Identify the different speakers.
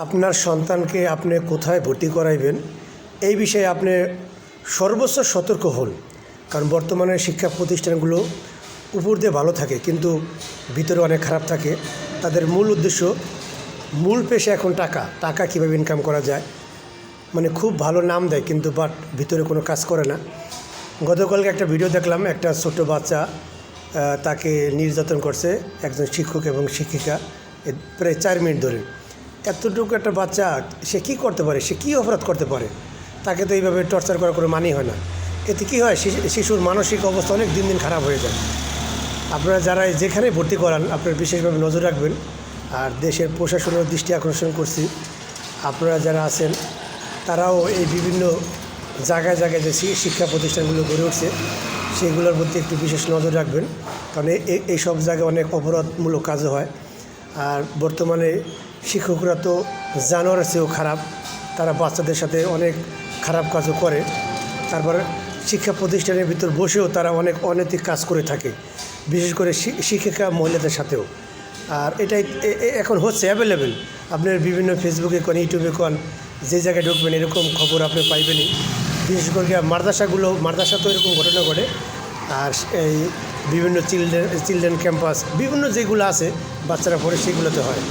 Speaker 1: আপনার সন্তানকে আপনি কোথায় ভর্তি করাইবেন এই বিষয়ে আপনি সর্বোচ্চ সতর্ক হন। কারণ বর্তমানে শিক্ষা প্রতিষ্ঠানগুলো উপর দিয়ে ভালো থাকে কিন্তু ভিতরে অনেক খারাপ থাকে। তাদের মূল উদ্দেশ্য, মূল পেশা এখন টাকা টাকা কীভাবে ইনকাম করা যায়, মানে খুব ভালো নাম দেয় কিন্তু বাট ভিতরে কোনো কাজ করে না। গতকালকে একটা ভিডিও দেখলাম, একটা ছোট বাচ্চা তাকে নির্যাতন করছে একজন শিক্ষক এবং শিক্ষিকা প্রায় 4 মিনিট ধরে। এতটুকু একটা বাচ্চা, সে কী করতে পারে, সে কী অপরাধ করতে পারে? তাকে তো এইভাবে টর্চার করার কোনো মানেই হয় না। এতে কী হয়, শিশুর মানসিক অবস্থা অনেক দিন দিন খারাপ হয়ে যায়। আপনারা যারা যেখানে ভর্তি করান আপনারা বিশেষভাবে নজর রাখবেন। আর দেশের প্রশাসনের দৃষ্টি আকর্ষণ করছি, আপনারা যারা আছেন তারাও এই বিভিন্ন জায়গায় জায়গায় যে শিক্ষা প্রতিষ্ঠানগুলো গড়ে উঠছে সেগুলোর প্রতি একটু বিশেষ নজর রাখবেন। কারণ এই সব জায়গায় অনেক অপরাধমূলক কাজও হয়। আর বর্তমানে শিক্ষকরা তো জানোয়ারের চেয়েও খারাপ, তারা বাচ্চাদের সাথে অনেক খারাপ কাজও করে। তারপরে শিক্ষা প্রতিষ্ঠানের ভিতর বসেও তারা অনেক অনৈতিক কাজ করে থাকে, বিশেষ করে শিক্ষিকা মহিলাদের সাথেও। আর এটাই এখন হচ্ছে অ্যাভেলেবেল। আপনার বিভিন্ন ফেসবুকে কোন, ইউটিউবে কোন, যে জায়গায় ঢুকবেন এরকম খবর আপনি পাইবেনই। বিশেষ করে মাদ্রাসাতেও এরকম ঘটনা ঘটে। আর এই বিভিন্ন চিলড্রেন ক্যাম্পাস বিভিন্ন যেগুলো আছে বাচ্চারা পড়ে সেগুলোতে হয়।